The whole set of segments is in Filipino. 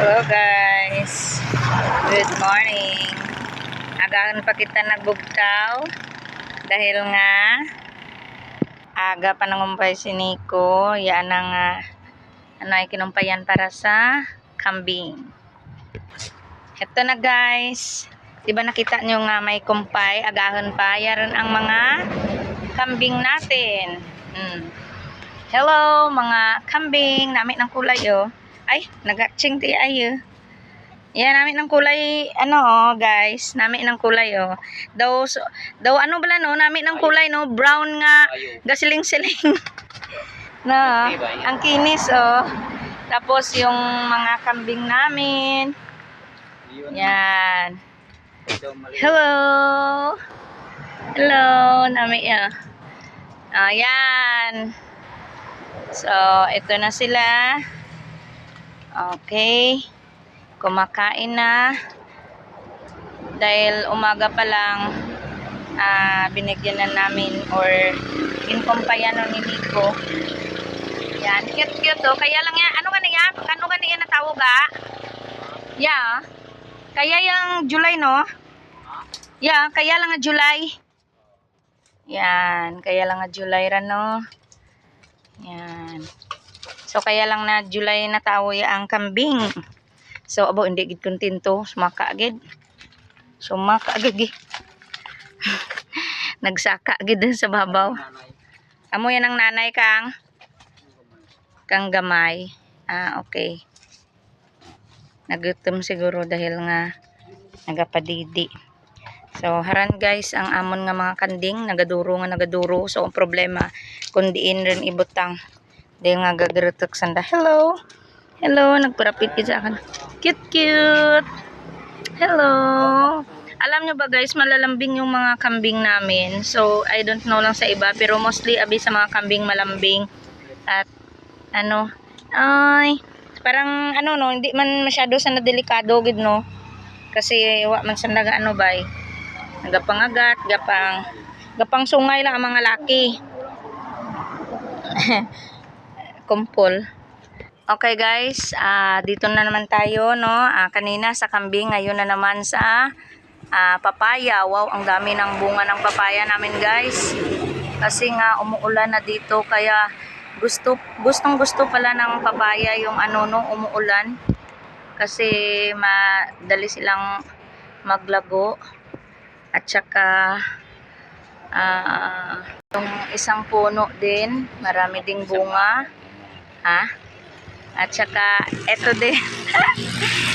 Hello guys, good morning. Agahan pa kita nagbugtaw dahil nga aga pa nangumpay si Nico. Yan ang ay kinumpayan para sa kambing. Ito na guys, diba nakita nyo nga may kumpay, agahan pa. Yan ang mga kambing natin. Hello mga kambing, namin ng kulay oh. Ay, nag-ching ti ay. Yan, namin ng kulay, guys, namin ng kulay, Daw ano bala, no, namin ng kulay, no, brown nga, gasiling-siling. Na, ang kinis, Tapos, yung mga kambing namin. Yan. Hello. Hello, namin, Ayan. So, ito na sila. Okay, kumakain na dahil umaga pa lang binigyan na namin or inkumpayan ni Nico. Yan, cute kaya lang yan, ano ganyan na tawag yeah, kaya yung July no, yeah, kaya lang nga July, yan, kaya lang nga July rano, yan. So, kaya lang na July na tawo ang kambing. So, abo, hindi gid kontento. Sumaka agad. Nagsaka agad sa babaw. Amo yan ang nanay kang gamay. Okay. Nagutom siguro dahil nga nagapadidi. So, haran guys, ang amon nga mga kanding. Nagaduro. So, ang problema, kundiin rin ibutang. Di nga gagarutok sanda. Hello, nagparapit ka sa akin. Cute. Hello. Alam nyo ba guys, malalambing yung mga kambing namin. So, I don't know lang sa iba. Pero mostly, abi sa mga kambing malambing. At, parang, hindi man masyado sa nadelikado, gid, no? Kasi, man sa bay. Nagapangagat, gapang sungay lang ang mga laki. Kumpol. Okay guys, dito na naman tayo, no? Kanina sa kambing, ngayon na naman sa papaya. Wow, ang dami ng bunga ng papaya namin guys. Kasi nga umuulan na dito, kaya gustong-gusto pala ng papaya yung umuulan. Kasi madali silang maglago. At saka yung isang puno din, marami ding bunga. At saka eto din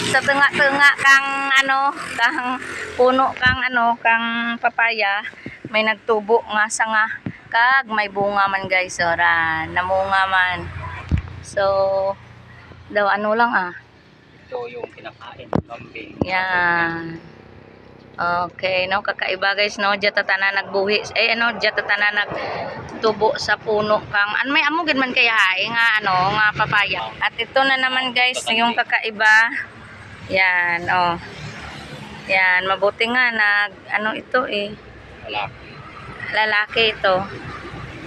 sa tunga-tunga kang puno kang papaya, may nagtubo nga sanga kag may bunga man guys, namunga man. So daw ito yung kinakain ng kambing. Yan. Okay, no, kakaiba guys, no, jatatanan nagbuhi, jatatanan nagtubo sa puno kang, may amugid man kaya nga, nga papaya. At ito na naman guys, yung kakaiba, yan, yan, mabuti nga, ito lalaki ito.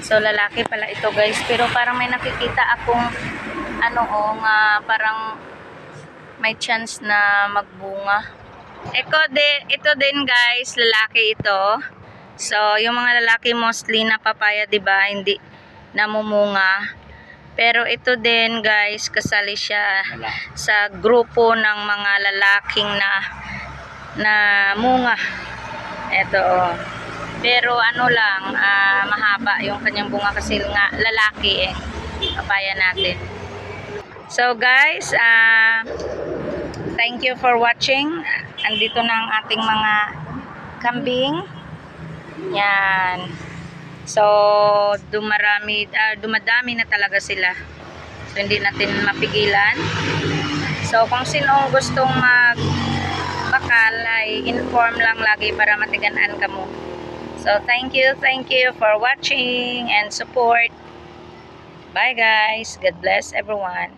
So, lalaki pala ito guys, pero parang may nakikita akong, parang may chance na magbunga. Ito din guys, lalaki ito. So, yung mga lalaki mostly na papaya, diba, hindi namumunga. Pero ito din guys, kasali siya sa grupo ng mga lalaking na munga. Ito, pero mahaba yung kanyang bunga kasi nga lalaki papaya natin. So guys, thank you for watching. Andito na ang ating mga kambing. Yan. So, dumadami na talaga sila. So, hindi natin mapigilan. So, kung sinong gustong magbakal, ay inform lang lagi para matiganaan ka mo. So, thank you for watching and support. Bye guys. God bless everyone.